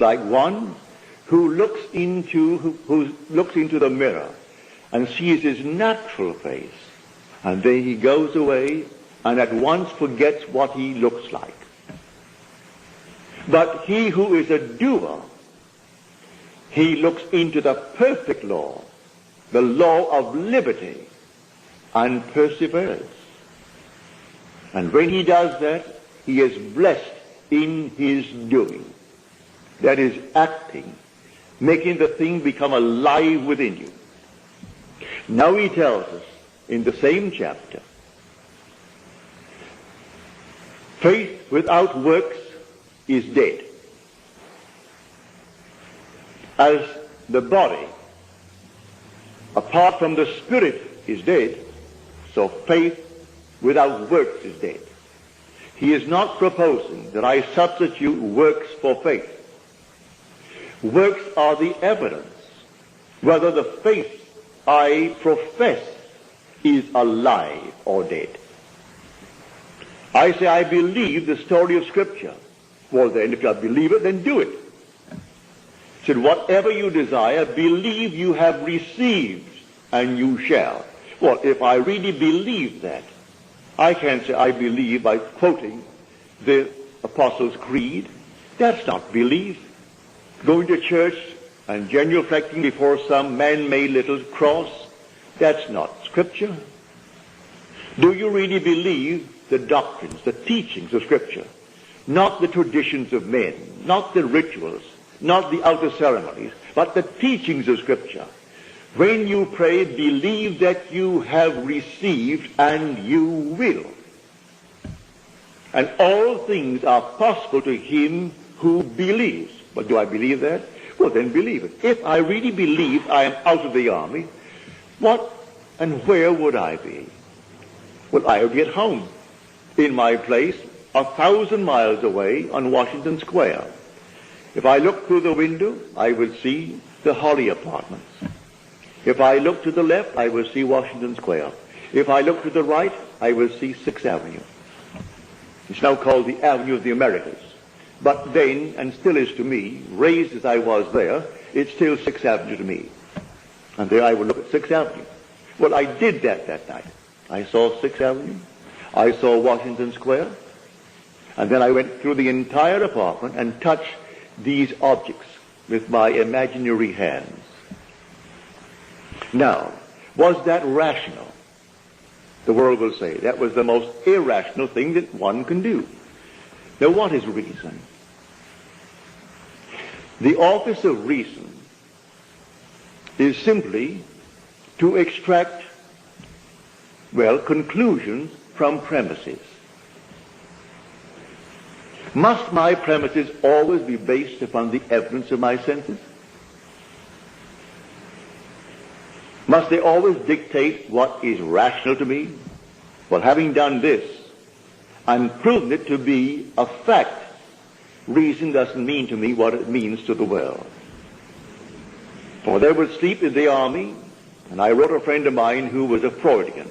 like one who looks into the mirror and sees his natural face, and then he goes away and at once forgets what he looks like. But he who is a doer, he looks into the perfect law, the law of liberty, and perseveres. And when he does that, he is blessed in his doing. That is acting, making the thing become alive within you. Now he tells us in the same chapter, faith without works is dead. As the body, apart from the spirit, is dead, so faith without works is dead. He is not proposing that I substitute works for faith. Works are the evidence whether the faith I profess is alive or dead. I say I believe the story of Scripture. Well then, if you believe it, then do it. He said, whatever you desire, believe you have received, and you shall. Well, if I really believe that, I can't say I believe by quoting the Apostles' Creed. That's not belief. Going to church and genuflecting before some man-made little cross, that's not Scripture. Do you really believe the doctrines, the teachings of Scripture? Not the traditions of men, not the rituals, not the outer ceremonies, but the teachings of Scripture. When you pray, believe that you have received and you will. And all things are possible to him who believes. But do I believe that? Well, then believe it. If I really believed I am out of the army, what and where would I be? Well, I would be at home, in my place, 1,000 miles away on Washington Square. If I looked through the window, I would see the Holly Apartments. If I looked to the left, I would see Washington Square. If I looked to the right, I would see 6th Avenue. It's now called the Avenue of the Americas. But then, and still is to me, raised as I was there, it's still 6th Avenue to me. And there I would look at 6th Avenue. Well, I did that night. I saw 6th Avenue. I saw Washington Square. And then I went through the entire apartment and touched these objects with my imaginary hands. Now, was that rational? The world will say that was the most irrational thing that one can do. Now, what is reason? The office of reason is simply to extract, conclusions from premises. Must my premises always be based upon the evidence of my senses? Must they always dictate what is rational to me? Well, having done this and proven it to be a fact, reason doesn't mean to me what it means to the world. For there was sleep in the army, and I wrote a friend of mine who was a Freudian,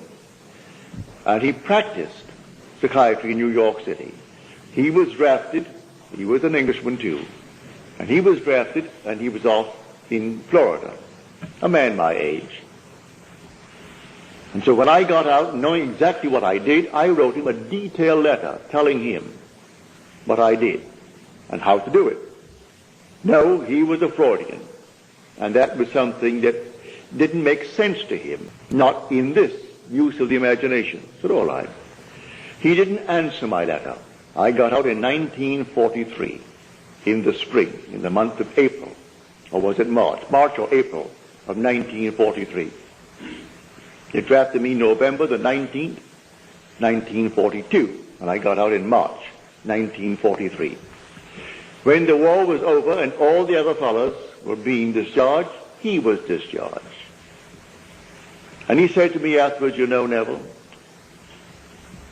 and he practiced psychiatry in New York City. He was drafted, he was an Englishman too, and he was drafted and he was off in Florida, a man my age. And so when I got out, knowing exactly what I did, I wrote him a detailed letter telling him what I did and how to do it. No, he was a Freudian, and that was something that didn't make sense to him, not in this use of the imagination. So all right. He didn't answer my letter. I got out in 1943, in the spring, in the month of April, or was it March or April of 1943. They drafted me November the 19th, 1942, and I got out in March 1943. When the war was over and all the other fellows were being discharged, he was discharged. And he said to me afterwards, you know, Neville,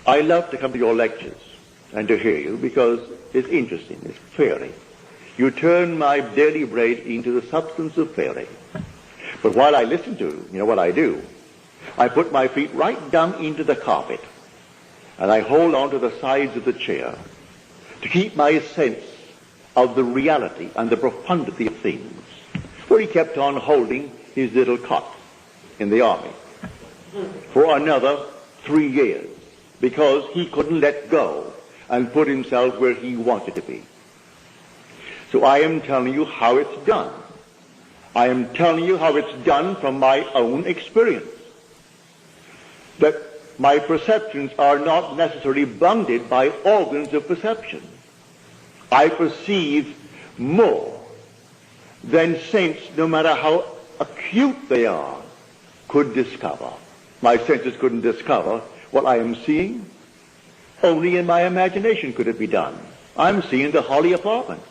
I love to come to your lectures and to hear you because it's interesting, it's fairy. You turn my daily bread into the substance of fairy. But while I listen to you, you know what I do? I put my feet right down into the carpet, and I hold on to the sides of the chair to keep my sense of the reality and the profundity of things, where he kept on holding his little cot in the army for another 3 years, because he couldn't let go and put himself where he wanted to be. So I am telling you how it's done. I am telling you how it's done from my own experience. That my perceptions are not necessarily bounded by organs of perception. I perceive more than saints, no matter how acute they are, could discover. My senses couldn't discover what I am seeing. Only in my imagination could it be done. I'm seeing the Holly apartments.